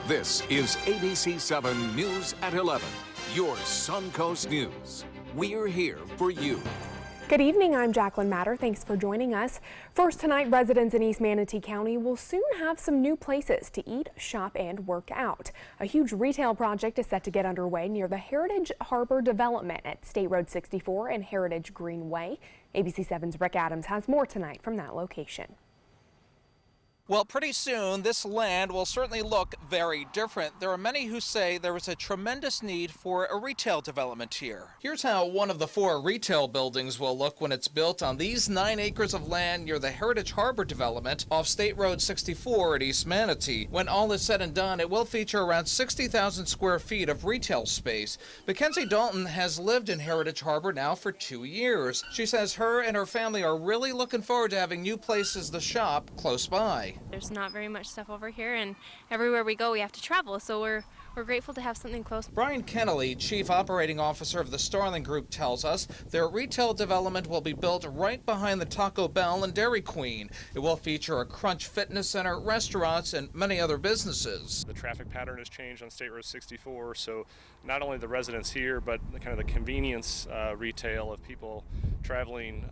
This is ABC7 News at 11, your Suncoast News. We're here for you. Good evening, I'm Jacqueline Matter. Thanks for joining us. First tonight, residents in East Manatee County will soon have some new places to eat, shop, and work out. A huge retail project is set to get underway near the Heritage Harbor development at State Road 64 and Heritage Greenway. ABC7's Rick Adams has more tonight from that location. Well, pretty soon, this land will certainly look very different. There are many who say there is a tremendous need for a retail development here. Here's how one of the 4 retail buildings will look when it's built on these 9 acres of land near the Heritage Harbor development off State Road 64 at East Manatee. When all is said and done, it will feature around 60,000 square feet of retail space. Mackenzie Dalton has lived in Heritage Harbor now for 2 years. She says her and her family are really looking forward to having new places to shop close by. There's not very much stuff over here, and everywhere we go we have to travel, so we're grateful to have something close. Brian Kennelly, Chief Operating Officer of the Starling Group, tells us their retail development will be built right behind the Taco Bell and Dairy Queen. It will feature a Crunch Fitness Center, restaurants, and many other businesses. The traffic pattern has changed on State Road 64, so not only the residents here, but kind of the convenience retail of people traveling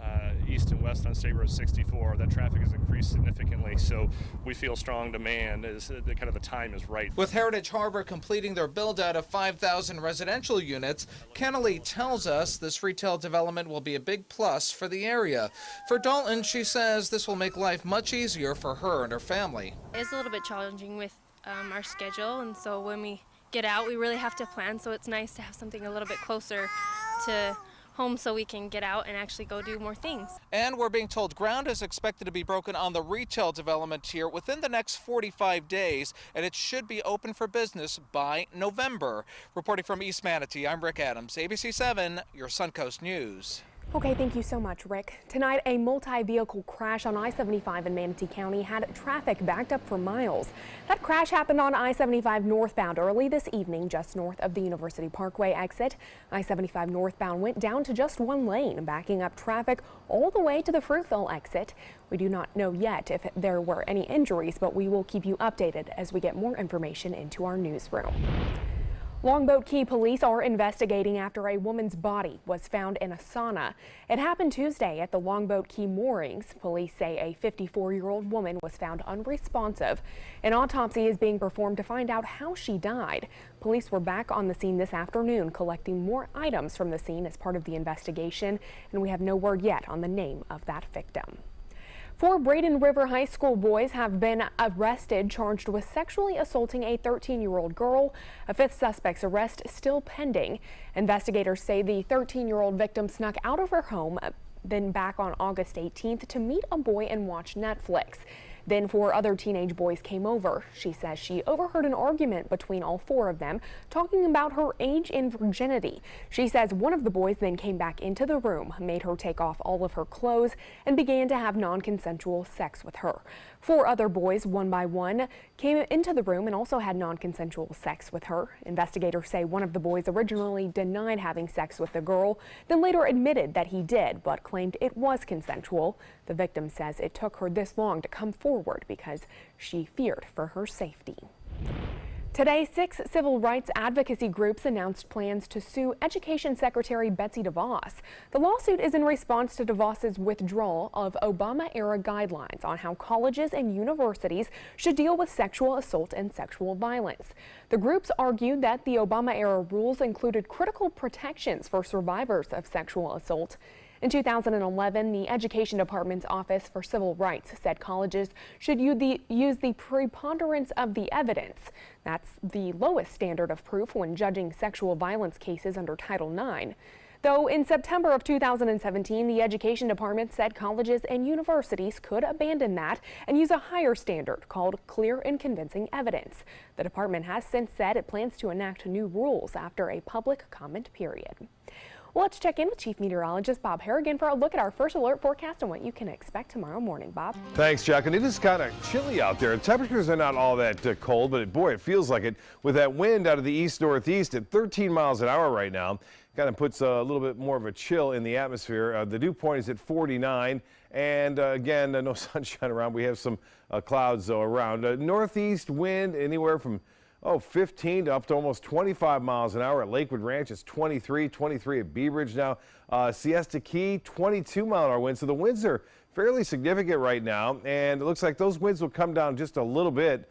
east and west on State Road 64, that traffic has increased significantly, so we feel strong demand is kind of the time is right. With Heritage Harbor completing their build-out of 5,000 residential units, Kennelly tells us this retail development will be a big plus for the area. For Dalton, she says this will make life much easier for her and her family. It's a little bit challenging with our schedule, and so when we get out, we really have to plan, so it's nice to have something a little bit closer to home so we can get out and actually go do more things. And we're being told ground is expected to be broken on the retail development here within the next 45 days, and it should be open for business by November. Reporting from East Manatee, I'm Rick Adams, ABC7, your Suncoast News. Okay, thank you so much, Rick. Tonight, a multi-vehicle crash on I-75 in Manatee County had traffic backed up for miles. That crash happened on I-75 northbound early this evening, just north of the University Parkway exit. I-75 northbound went down to just one lane, backing up traffic all the way to the Fruitville exit. We do not know yet if there were any injuries, but we will keep you updated as we get more information into our newsroom. Longboat Key police are investigating after a woman's body was found in a sauna. It happened Tuesday at the Longboat Key moorings. Police say a 54-year-old woman was found unresponsive. An autopsy is being performed to find out how she died. Police were back on the scene this afternoon collecting more items from the scene as part of the investigation, and we have no word yet on the name of that victim. 4 Braden River High School boys have been arrested, charged with sexually assaulting a 13-year-old girl. A 5th suspect's arrest still pending. Investigators say the 13-year-old victim snuck out of her home, then back on August 18th to meet a boy and watch Netflix. Then 4 other teenage boys came over. She says she overheard an argument between all 4 of them, talking about her age and virginity. She says one of the boys then came back into the room, made her take off all of her clothes, and began to have non-consensual sex with her. 4 other boys, one by one, came into the room and also had non-consensual sex with her. Investigators say one of the boys originally denied having sex with the girl, then later admitted that he did, but claimed it was consensual. The victim says it took her this long to come forward because she feared for her safety. Today, 6 civil rights advocacy groups announced plans to sue Education Secretary Betsy DeVos. The lawsuit is in response to DeVos's withdrawal of Obama-era guidelines on how colleges and universities should deal with sexual assault and sexual violence. The groups argued that the Obama-era rules included critical protections for survivors of sexual assault. In 2011, the Education Department's Office for Civil Rights said colleges should use the preponderance of the evidence. That's the lowest standard of proof when judging sexual violence cases under Title IX. Though in September of 2017, the Education Department said colleges and universities could abandon that and use a higher standard called clear and convincing evidence. The department has since said it plans to enact new rules after a public comment period. Well, let's check in with Chief Meteorologist Bob Harrigan for a look at our first alert forecast and what you can expect tomorrow morning. Bob? Thanks, Jack. And it is kind of chilly out there. Temperatures are not all that cold, but boy, it feels like it with that wind out of the east-northeast at 13 miles an hour right now. Kind of puts a little bit more of a chill in the atmosphere. The dew point is at 49. And again, no sunshine around. We have some clouds around. Northeast wind anywhere from 15 to up to almost 25 miles an hour. At Lakewood Ranch, it's 23 at Beebridge now. Siesta Key, 22-mile-an-hour winds. So the winds are fairly significant right now, and it looks like those winds will come down just a little bit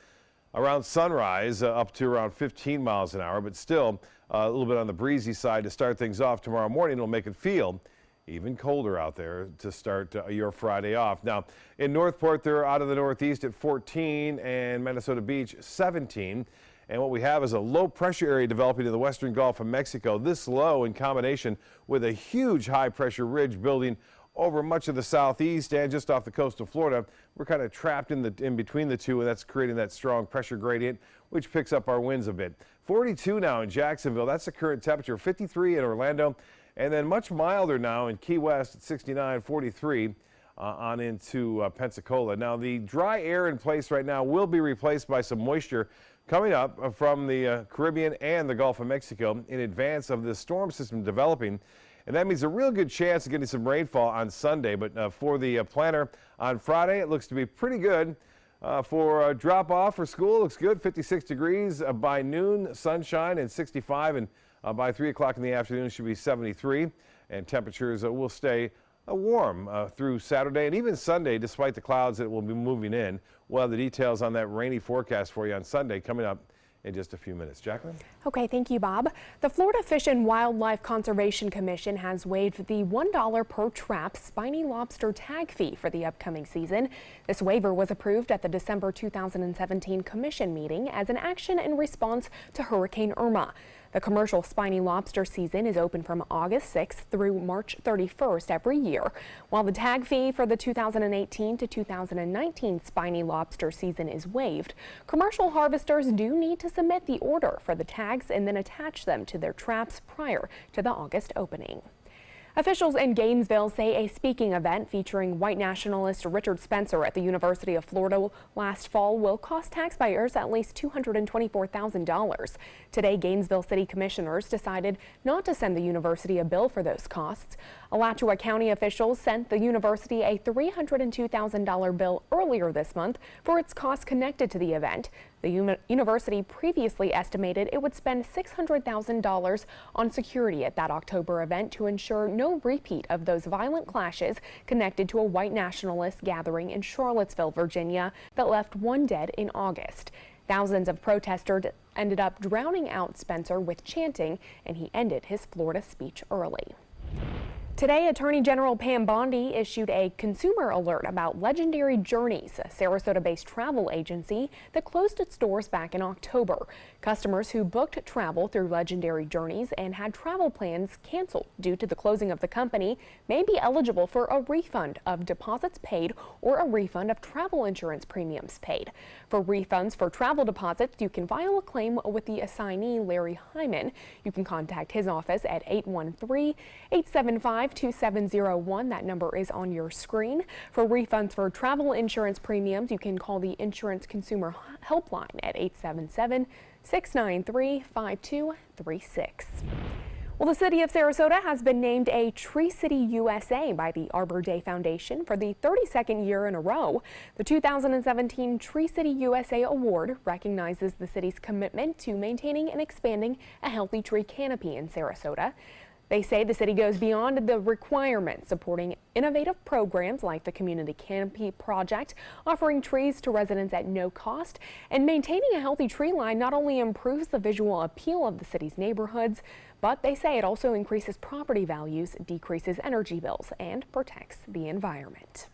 around sunrise, up to around 15 miles an hour, but still a little bit on the breezy side to start things off tomorrow morning. It'll make it feel even colder out there to start your Friday off. Now, in Northport, they're out of the northeast at 14, and Minnesota Beach, 17. And what we have is a low pressure area developing in the western Gulf of Mexico. This low, in combination with a huge high pressure ridge building over much of the southeast and just off the coast of Florida, we're kind of trapped in between the two, and that's creating that strong pressure gradient, which picks up our winds a bit. 42 now in Jacksonville. That's the current temperature. 53 in Orlando, and then much milder now in Key West at 69, 43 on into Pensacola. Now, the dry air in place right now will be replaced by some moisture coming up from the Caribbean and the Gulf of Mexico in advance of this storm system developing. And that means a real good chance of getting some rainfall on Sunday. But for the planner on Friday, it looks to be pretty good. For drop off for school, looks good. 56 degrees by noon, sunshine, and 65. And by 3 o'clock in the afternoon, it should be 73. And temperatures will stay warm through Saturday and even Sunday, despite the clouds that will be moving in. We'll have the details on that rainy forecast for you on Sunday coming up in just a few minutes. Jacqueline? Okay, thank you, Bob. The Florida Fish and Wildlife Conservation Commission has waived the $1 per trap Spiny Lobster Tag Fee for the upcoming season. This waiver was approved at the December 2017 Commission meeting as an action in response to Hurricane Irma. The commercial spiny lobster season is open from August 6th through March 31st every year, while the tag fee for the 2018 to 2019 spiny lobster season is waived. Commercial harvesters do need to submit the order for the tags and then attach them to their traps prior to the August opening. Officials in Gainesville say a speaking event featuring white nationalist Richard Spencer at the University of Florida last fall will cost taxpayers at least $224,000. Today, Gainesville City Commissioners decided not to send the university a bill for those costs. Alachua County officials sent the university a $302,000 bill earlier this month for its costs connected to the event. The university previously estimated it would spend $600,000 on security at that October event to ensure no repeat of those violent clashes connected to a white nationalist gathering in Charlottesville, Virginia, that left one dead in August. Thousands of protesters ended up drowning out Spencer with chanting, and he ended his Florida speech early. Today, Attorney General Pam Bondi issued a consumer alert about Legendary Journeys, a Sarasota-based travel agency that closed its doors back in October. Customers who booked travel through Legendary Journeys and had travel plans canceled due to the closing of the company may be eligible for a refund of deposits paid or a refund of travel insurance premiums paid. For refunds for travel deposits, you can file a claim with the assignee, Larry Hyman. You can contact his office at 813-875-2701. That number is on your screen. For refunds for travel insurance premiums, you can call the Insurance Consumer Helpline at 877-693-5236. Well, the city of Sarasota has been named a Tree City USA by the Arbor Day Foundation for the 32nd year in a row. The 2017 Tree City USA Award recognizes the city's commitment to maintaining and expanding a healthy tree canopy in Sarasota. They say the city goes beyond the requirements, supporting innovative programs like the Community Canopy Project, offering trees to residents at no cost, and maintaining a healthy tree line not only improves the visual appeal of the city's neighborhoods, but they say it also increases property values, decreases energy bills, and protects the environment.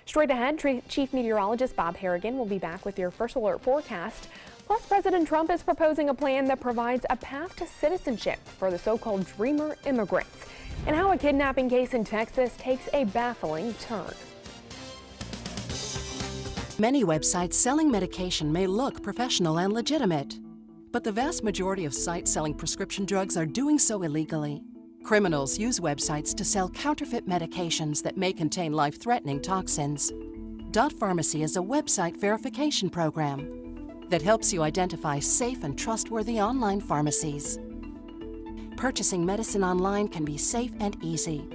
Straight ahead, Chief Meteorologist Bob Harrigan will be back with your first alert forecast. Plus, President Trump is proposing a plan that provides a path to citizenship for the so-called dreamer immigrants, and how a kidnapping case in Texas takes a baffling turn. Many websites selling medication may look professional and legitimate, but the vast majority of sites selling prescription drugs are doing so illegally. Criminals use websites to sell counterfeit medications that may contain life-threatening toxins. Dot Pharmacy is a website verification program that helps you identify safe and trustworthy online pharmacies. Purchasing medicine online can be safe and easy.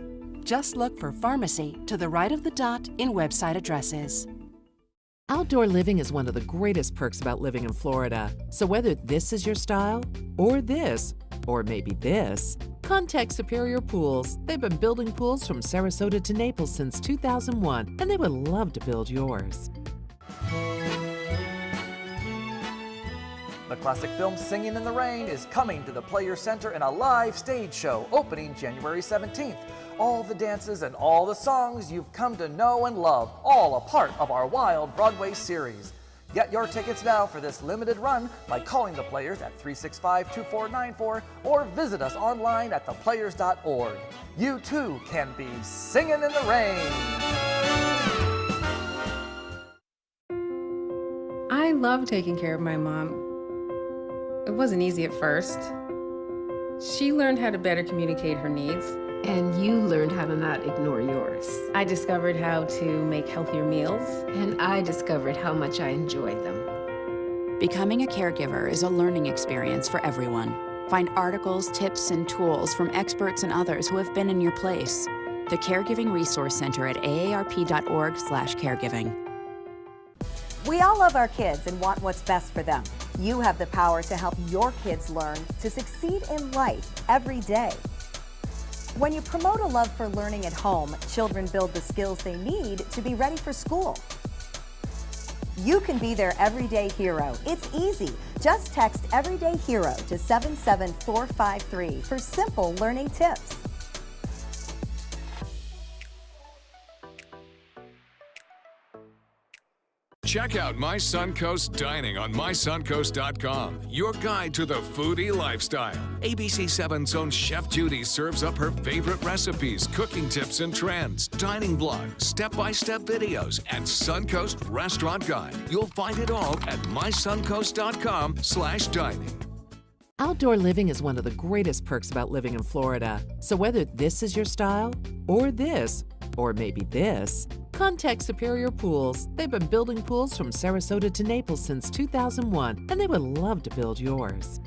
Just look for pharmacy to the right of the dot in website addresses. Outdoor living is one of the greatest perks about living in Florida. So whether this is your style, or this, or maybe this, contact Superior Pools. They've been building pools from Sarasota to Naples since 2001, and they would love to build yours. The classic film Singing in the Rain is coming to the Players Center in a live stage show opening January 17th. All the dances and all the songs you've come to know and love, all a part of our Wild Broadway series. Get your tickets now for this limited run by calling the Players at 365-2494 or visit us online at theplayers.org. You too can be singing in the rain. I love taking care of my mom. It wasn't easy at first. She learned how to better communicate her needs. And you learned how to not ignore yours. I discovered how to make healthier meals. And I discovered how much I enjoyed them. Becoming a caregiver is a learning experience for everyone. Find articles, tips, and tools from experts and others who have been in your place. The Caregiving Resource Center at aarp.org/caregiving. We all love our kids and want what's best for them. You have the power to help your kids learn to succeed in life every day. When you promote a love for learning at home, children build the skills they need to be ready for school. You can be their everyday hero. It's easy. Just text Everyday Hero to 77453 for simple learning tips. Check out My Suncoast Dining on mysuncoast.com, your guide to the foodie lifestyle. ABC7's own Chef Judy serves up her favorite recipes, cooking tips and trends, dining blogs, step-by-step videos, and Suncoast Restaurant Guide. You'll find it all at mysuncoast.com/dining. Outdoor living is one of the greatest perks about living in Florida. So whether this is your style, or this, or maybe this, contact Superior Pools. They've been building pools from Sarasota to Naples since 2001, and they would love to build yours.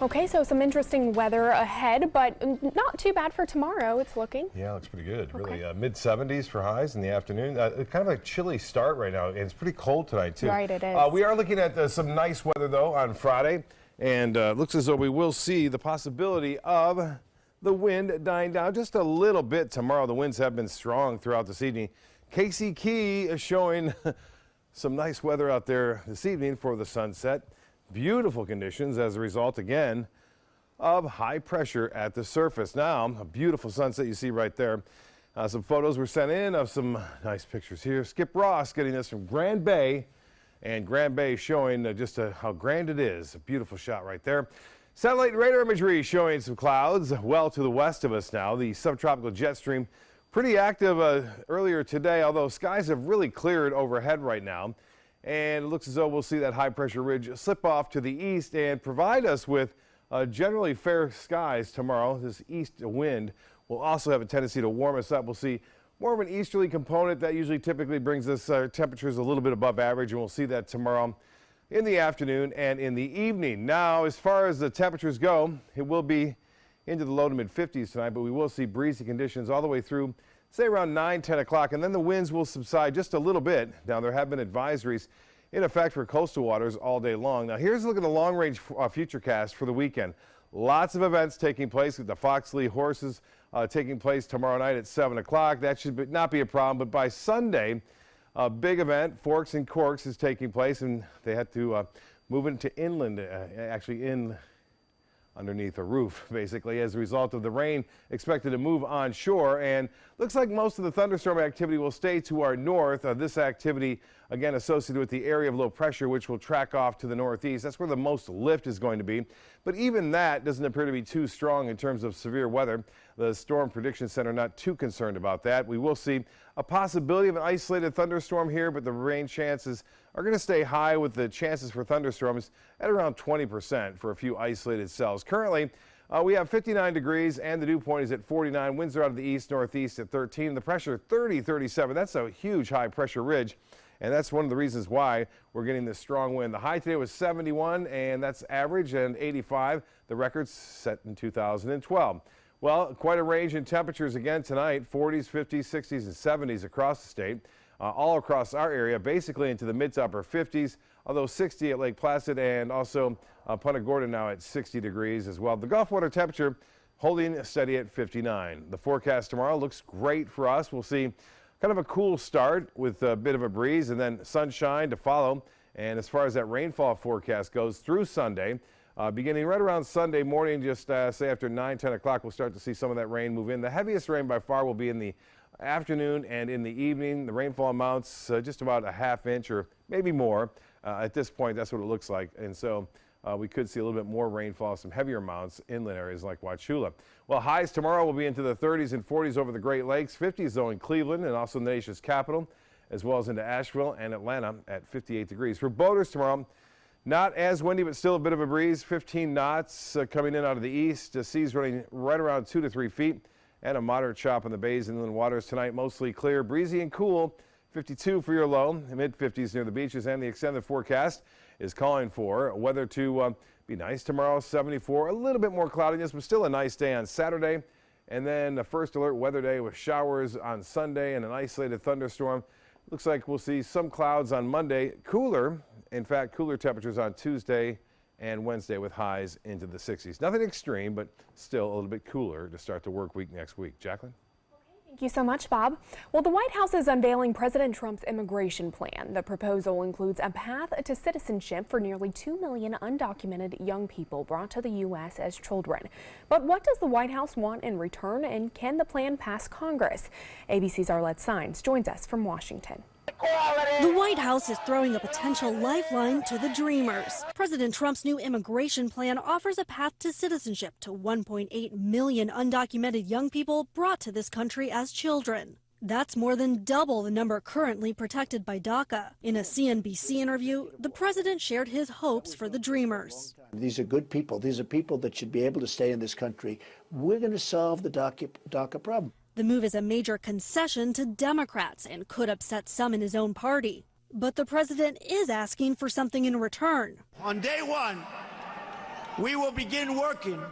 Okay, so some interesting weather ahead, but not too bad for tomorrow, it's looking. Yeah, it looks pretty good. Okay. Really mid-70s for highs in the afternoon. Kind of a chilly start right now, and it's pretty cold tonight, too. Right, it is. We are looking at some nice weather, though, on Friday, and looks as though we will see the possibility of the wind dying down just a little bit tomorrow. The winds have been strong throughout this evening. Casey Key is showing some nice weather out there this evening for the sunset. Beautiful conditions as a result, again, of high pressure at the surface. Now, a beautiful sunset you see right there. Some photos were sent in of some nice pictures here. Skip Ross getting this from Grand Bay, and Grand Bay showing just how grand it is. A beautiful shot right there. Satellite and radar imagery showing some clouds well to the west of us now. The subtropical jet stream pretty active earlier today, although skies have really cleared overhead right now. And it looks as though we'll see that high pressure ridge slip off to the east and provide us with generally fair skies tomorrow. This east wind will also have a tendency to warm us up. We'll see more of an easterly component that usually typically brings us temperatures a little bit above average, and we'll see that tomorrow in the afternoon and in the evening. Now, as far as the temperatures go, it will be into the low to mid 50s tonight, but we will see breezy conditions all the way through, say, around 9, 10 o'clock, and then the winds will subside just a little bit. Now, there have been advisories in effect for coastal waters all day long. Now, here's a look at the long-range futurecast for the weekend. Lots of events taking place with the Fox Lee horses taking place tomorrow night at 7 o'clock. That should not be a problem, but by Sunday, a big event, Forks and Corks, is taking place, and they had to move into inland, actually in underneath a roof, basically, as a result of the rain expected to move onshore. And looks like most of the thunderstorm activity will stay to our north. This activity, again, associated with the area of low pressure, which will track off to the northeast. That's where the most lift is going to be. But even that doesn't appear to be too strong in terms of severe weather. The Storm Prediction Center not too concerned about that. We will see a possibility of an isolated thunderstorm here, but the rain chances are going to stay high, with the chances for thunderstorms at around 20% for a few isolated cells. Currently, we have 59 degrees and the dew point is at 49. Winds are out of the east-northeast at 13. The pressure 30, 37. That's a huge high pressure ridge. and that's one of the reasons why we're getting this strong wind. The high today was 71, and that's average, and 85, the record's set in 2012. Well, quite a range in temperatures again tonight, 40s, 50s, 60s, and 70s across the state. All across our area, basically into the mid to upper 50s, although 60 at Lake Placid and also Punta Gorda now at 60 degrees as well. The Gulf water temperature holding steady at 59. The forecast tomorrow looks great for us. We'll see kind of a cool start with a bit of a breeze and then sunshine to follow. And as far as that rainfall forecast goes through Sunday, beginning right around Sunday morning, just say after 9, 10 o'clock, we'll start to see some of that rain move in. The heaviest rain by far will be in the afternoon and in the evening. The rainfall amounts just about a ½ inch or maybe more. At this point, that's what it looks like. And so we could see a little bit more rainfall, some heavier amounts inland areas like Wauchula. Well, highs tomorrow will be into the 30s and 40s over the Great Lakes, 50s though in Cleveland and also the nation's capital, as well as into Asheville and Atlanta at 58 degrees. For boaters tomorrow, not as windy, but still a bit of a breeze, 15 knots coming in out of the east. The seas running right around 2 to 3 feet. And a moderate chop in the bays and inland waters tonight, mostly clear, breezy and cool. 52 for your low, mid-50s near the beaches, and the extended forecast is calling for weather to be nice tomorrow, 74. A little bit more cloudiness, but still a nice day on Saturday. And then a first alert weather day with showers on Sunday and an isolated thunderstorm. Looks like we'll see some clouds on Monday. Cooler, in fact, cooler temperatures on Tuesday and Wednesday with highs into the 60s. Nothing extreme, but still a little bit cooler to start the work week next week. Jacqueline? Thank you so much, Bob. Well, the White House is unveiling President Trump's immigration plan. The proposal includes a path to citizenship for nearly 2 million undocumented young people brought to the U.S. as children. But what does the White House want in return, and can the plan pass Congress? ABC's Arlette Sines joins us from Washington. The White House is throwing a potential lifeline to the dreamers. President Trump's new immigration plan offers a path to citizenship to 1.8 million undocumented young people brought to this country as children. That's more than double the number currently protected by DACA. In a CNBC interview, the president shared his hopes for the dreamers. These are good people. These are people that should be able to stay in this country. We're going to solve the DACA problem. The move is a major concession to Democrats and could upset some in his own party. But the president is asking for something in return. On day one, we will begin working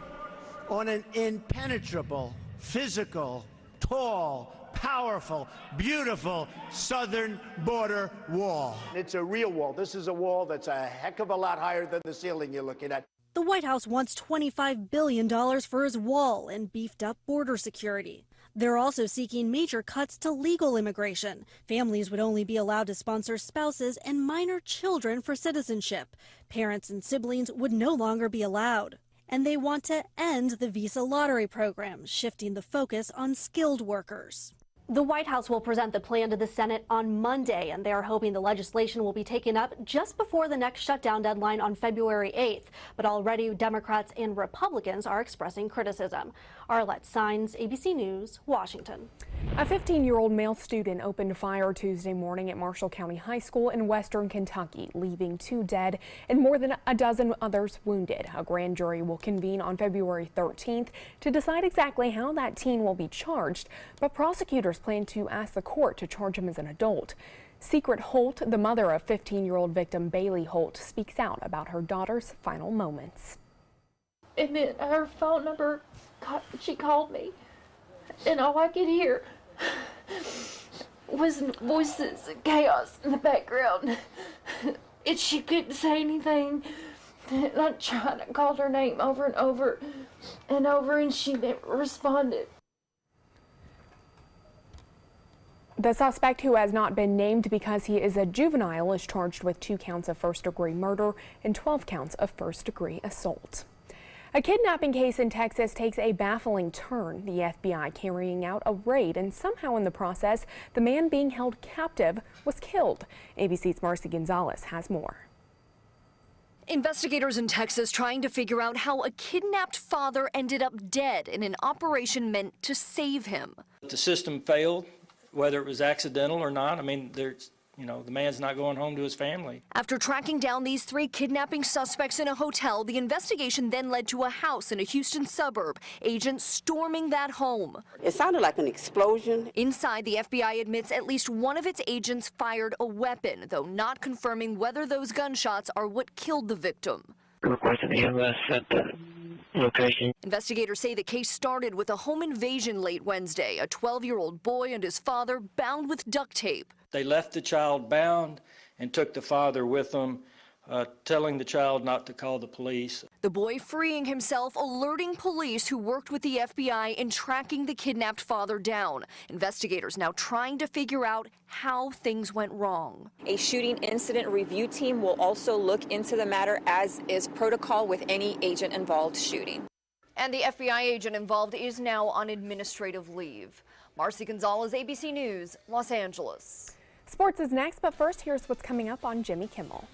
on an impenetrable, physical, tall, powerful, beautiful southern border wall. It's a real wall. This is a wall that's a heck of a lot higher than the ceiling you're looking at. The White House wants $25 billion for his wall and beefed up border security. They're also seeking major cuts to legal immigration. Families would only be allowed to sponsor spouses and minor children for citizenship. Parents and siblings would no longer be allowed. And they want to end the visa lottery program, shifting the focus on skilled workers. The White House will present the plan to the Senate on Monday, and they are hoping the legislation will be taken up just before the next shutdown deadline on February 8th. But already Democrats and Republicans are expressing criticism. Arlette Sines, ABC News, Washington. A 15-year-old male student opened fire Tuesday morning at Marshall County High School in western Kentucky, leaving 2 dead and more than a dozen others wounded. A grand jury will convene on February 13th to decide exactly how that teen will be charged, but prosecutors plan to ask the court to charge him as an adult. Secret Holt, the mother of 15-year-old victim Bailey Holt, speaks out about her daughter's final moments. And then her phone number, she called me, and all I could hear was voices and chaos in the background. And she couldn't say anything. And I tried and called her name over and over and over, and she never responded. The suspect, who has not been named because he is a juvenile, is charged with 2 counts of first-degree murder and 12 counts of first-degree assault. A kidnapping case in Texas takes a baffling turn. The FBI carrying out a raid, and somehow in the process, the man being held captive was killed. ABC's Marcy Gonzalez has more. Investigators in Texas trying to figure out how a kidnapped father ended up dead in an operation meant to save him. The system failed, whether it was accidental or not. I mean, there's You know, the man's not going home to his family. After tracking down these 3 kidnapping suspects in a hotel, the investigation then led to a house in a Houston suburb. Agents storming that home. It sounded like an explosion. Inside, the FBI admits at least one of its agents fired a weapon, though not confirming whether those gunshots are what killed the victim. Requested EMS at the location. Investigators say the case started with a home invasion late Wednesday. A 12-year-old boy and his father bound with duct tape. They left the child bound and took the father with them, telling the child not to call the police. The boy freeing himself, alerting police who worked with the FBI in tracking the kidnapped father down. Investigators now trying to figure out how things went wrong. A shooting incident review team will also look into the matter, as is protocol with any agent-involved shooting. And the FBI agent involved is now on administrative leave. Marcy Gonzalez, ABC News, Los Angeles. Sports is next, but first, here's what's coming up on Jimmy Kimmel.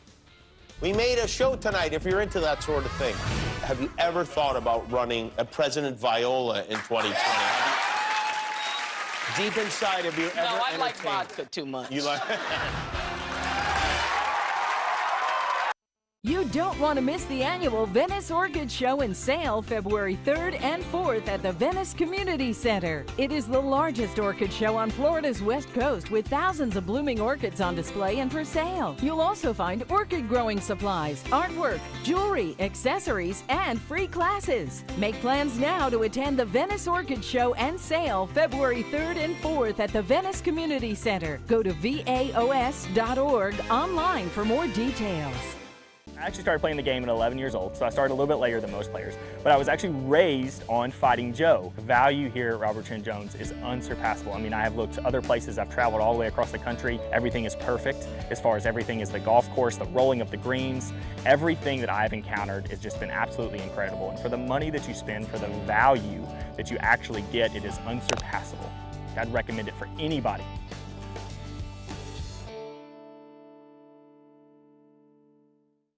We made a show tonight, if you're into that sort of thing. Have you ever thought about running a President Viola in 2020? Deep inside, have you ever No, I like vodka too much. You like... You don't want to miss the annual Venice Orchid Show and Sale February 3rd and 4th at the Venice Community Center. It is the largest orchid show on Florida's West Coast, with thousands of blooming orchids on display and for sale. You'll also find orchid growing supplies, artwork, jewelry, accessories, and free classes. Make plans now to attend the Venice Orchid Show and Sale February 3rd and 4th at the Venice Community Center. Go to vaos.org online for more details. I actually started playing the game at 11 years old, so I started a little bit later than most players. But I was actually raised on Fighting Joe. The value here at Robert Trent Jones is unsurpassable. I mean, I have looked other places. I've traveled all the way across the country. Everything is perfect as far as everything is the golf course, the rolling of the greens. Everything that I've encountered has just been absolutely incredible. And for the money that you spend, for the value that you actually get, it is unsurpassable. I'd recommend it for anybody.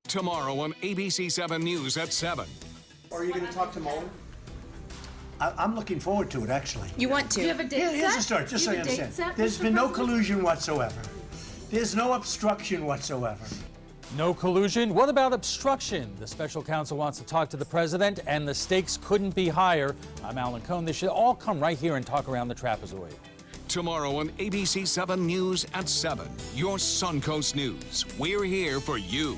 Tomorrow on ABC7 News at 7. Are you going to talk to Mueller? I'm looking forward to it, actually. You want to? Do you have a date set? Here's the start, just so you understand. There's been no collusion whatsoever. There's no obstruction whatsoever. No collusion? What about obstruction? The special counsel wants to talk to the president, and the stakes couldn't be higher. I'm Alan Cohn. They should all come right here and talk around the trapezoid. Tomorrow on ABC7 News at 7. Your Suncoast News. We're here for you.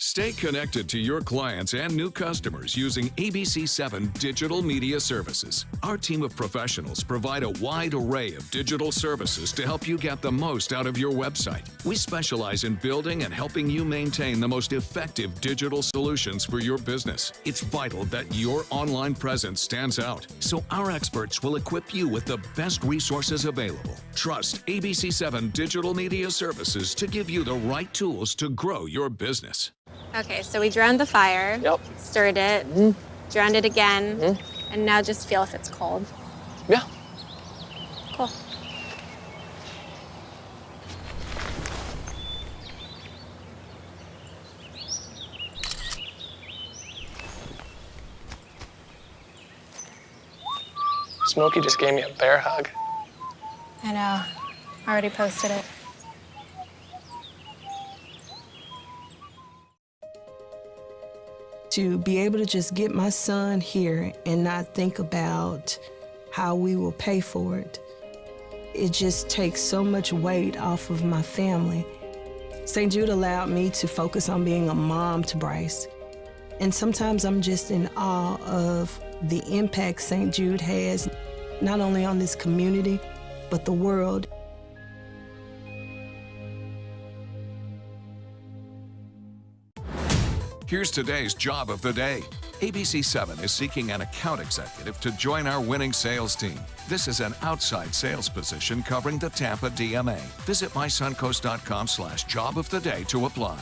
Stay connected to your clients and new customers using ABC7 Digital Media Services. Our team of professionals provide a wide array of digital services to help you get the most out of your website. We specialize in building and helping you maintain the most effective digital solutions for your business. It's vital that your online presence stands out, so our experts will equip you with the best resources available. Trust ABC7 Digital Media Services to give you the right tools to grow your business. Okay, so we drowned the fire, stirred it, drowned it again, and now just feel if it's cold. Yeah. Cool. Smokey just gave me a bear hug. I know. I already posted it. To be able to just get my son here and not think about how we will pay for it, it just takes so much weight off of my family. St. Jude allowed me to focus on being a mom to Bryce. And sometimes I'm just in awe of the impact St. Jude has, not only on this community, but the world. Here's today's job of the day. ABC7 is seeking an account executive to join our winning sales team. This is an outside sales position covering the Tampa DMA. Visit mysuncoast.com/job of the day to apply.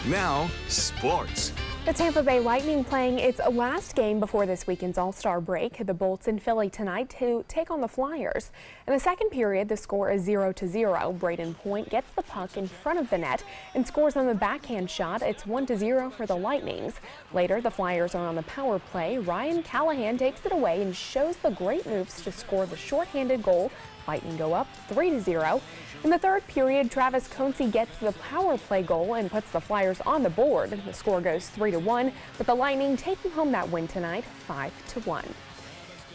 Now, sports. The Tampa Bay Lightning playing its last game before this weekend's All-Star break. The Bolts in Philly tonight to take on the Flyers. In the second period, the score is 0-0. Braden Point gets the puck in front of the net and scores on the backhand shot. It's 1-0 for the Lightnings. Later, the Flyers are on the power play. Ryan Callahan takes it away and shows the great moves to score the shorthanded goal Lightning go up 3-0. In the third period, Travis Konsey gets the power play goal and puts the Flyers on the board. The score goes 3-1, with the Lightning taking home that win tonight 5-1.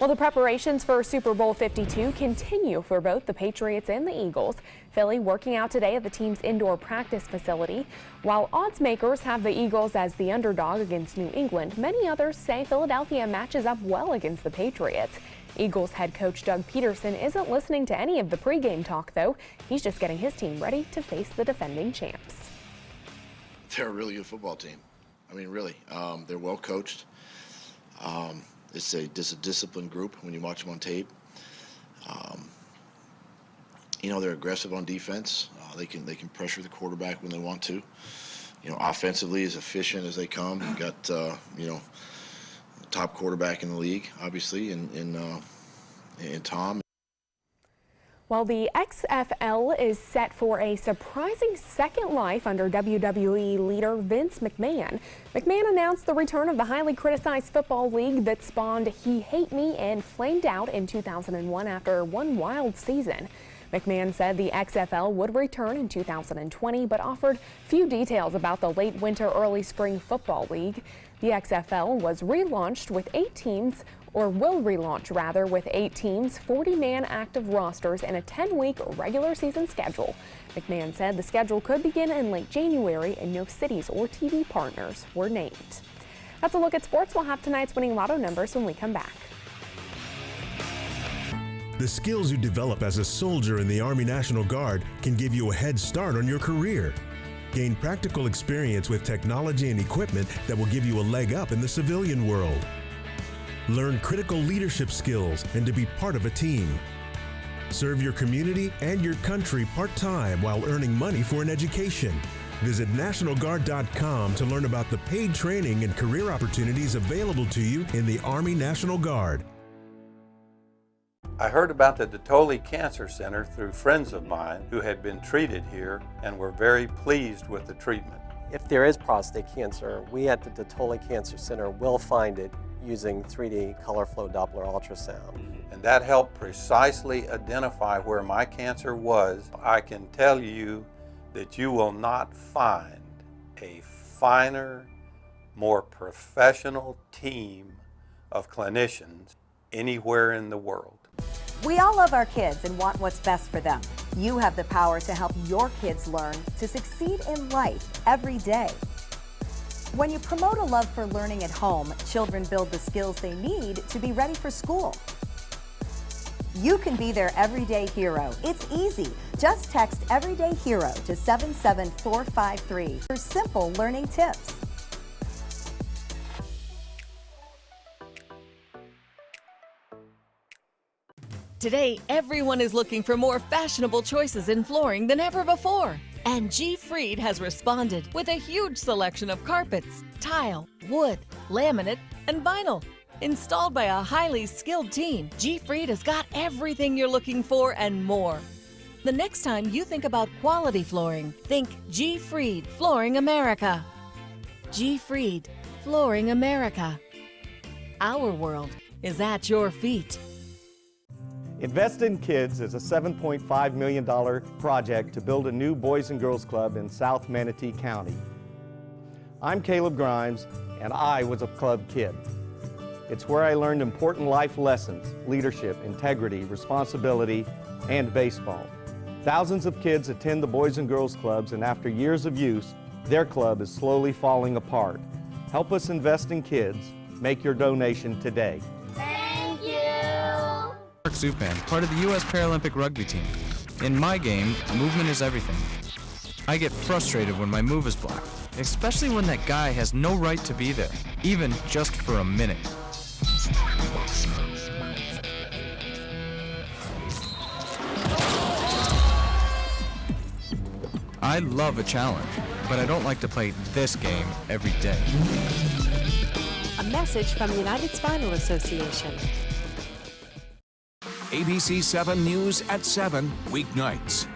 Well, the preparations for Super Bowl 52 continue for both the Patriots and the Eagles. Philly working out today at the team's indoor practice facility. While odds makers have the Eagles as the underdog against New England, many others say Philadelphia matches up well against the Patriots. Eagles head coach Doug Peterson isn't listening to any of the pregame talk, though. He's just getting his team ready to face the defending champs. They're a really good football team. I mean, really. They're well coached. It's a disciplined group when you watch them on tape. You know, they're aggressive on defense. They can pressure the quarterback when they want to. You know, offensively as efficient as they come. You've got you know, the top quarterback in the league, obviously, in Tom. Well, the XFL is set for a surprising second life under WWE leader Vince McMahon. McMahon announced the return of the highly criticized football league that spawned He Hate Me and flamed out in 2001 after one wild season. McMahon said the XFL would return in 2020, but offered few details about the late winter, early spring football league. The XFL was relaunched with 8 teams, or will relaunch rather, with 8 teams, 40-man active rosters, and a 10-week regular season schedule. McMahon said the schedule could begin in late January, and no cities or TV partners were named. That's a look at sports. We'll have tonight's winning lotto numbers when we come back. The skills you develop as a soldier in the Army National Guard can give you a head start on your career. Gain practical experience with technology and equipment that will give you a leg up in the civilian world. Learn critical leadership skills and to be part of a team. Serve your community and your country part-time while earning money for an education. Visit NationalGuard.com to learn about the paid training and career opportunities available to you in the Army National Guard. I heard about the Dotoli Cancer Center through friends of mine who had been treated here and were very pleased with the treatment. If there is prostate cancer, we at the Dotoli Cancer Center will find it using 3D color flow Doppler ultrasound. And that helped precisely identify where my cancer was. I can tell you that you will not find a finer, more professional team of clinicians anywhere in the world. We all love our kids and want what's best for them. You have the power to help your kids learn to succeed in life every day. When you promote a love for learning at home, children build the skills they need to be ready for school. You can be their everyday hero. It's easy. Just text Everyday Hero to 77453 for simple learning tips. Today, everyone is looking for more fashionable choices in flooring than ever before. And G. Fried has responded with a huge selection of carpets, tile, wood, laminate, and vinyl. Installed by a highly skilled team, G. Fried has got everything you're looking for and more. The next time you think about quality flooring, think G. Fried Flooring America. G. Fried Flooring America. Our world is at your feet. Invest in Kids is a $7.5 million project to build a new Boys and Girls Club in South Manatee County. I'm Caleb Grimes, and I was a club kid. It's where I learned important life lessons, leadership, integrity, responsibility, and baseball. Thousands of kids attend the Boys and Girls Clubs, and after years of use, their club is slowly falling apart. Help us invest in kids. Make your donation today. Supan, part of the U.S. Paralympic rugby team. In my game, movement is everything. I get frustrated when my move is blocked, especially when that guy has no right to be there, even just for a minute. I love a challenge, but I don't like to play this game every day. A message from the United Spinal Association. ABC7 News at 7, weeknights.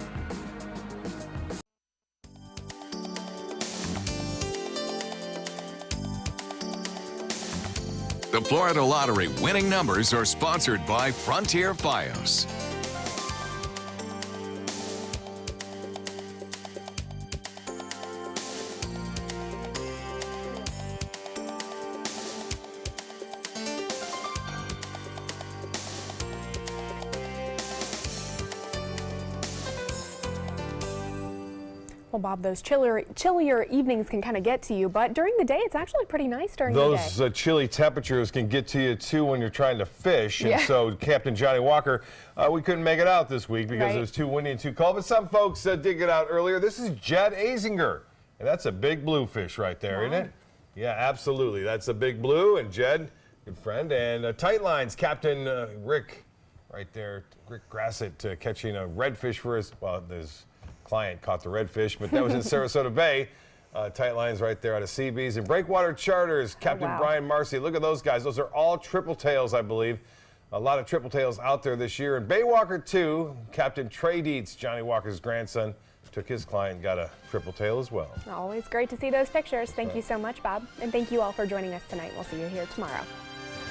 The Florida Lottery winning numbers are sponsored by Frontier Fios. Well, Bob, those chillier evenings can kind of get to you, but during the day, it's actually pretty nice during the day. Those chilly temperatures can get to you, too, when you're trying to fish. Yeah. And so Captain Johnny Walker, we couldn't make it out this week because Right. it was too windy and too cold, but some folks did get out earlier. This is Jed Azinger, and that's a big bluefish right there, isn't it? Yeah, absolutely. That's a big blue, and Jed, good friend, and Tight Lines Captain Rick right there, Rick Grassett, catching a redfish for his, well, his client caught the redfish, but that was in Sarasota Bay. Tight Lines right there out of CB's. And Breakwater Charters, Captain Brian Marcy. Look at those guys. Those are all triple tails, I believe. A lot of triple tails out there this year. And Baywalker 2, Captain Trey Dietz, Johnny Walker's grandson, took his client, got a triple tail as well. Always great to see those pictures. Thank you so much, Bob. And thank you all for joining us tonight. We'll see you here tomorrow.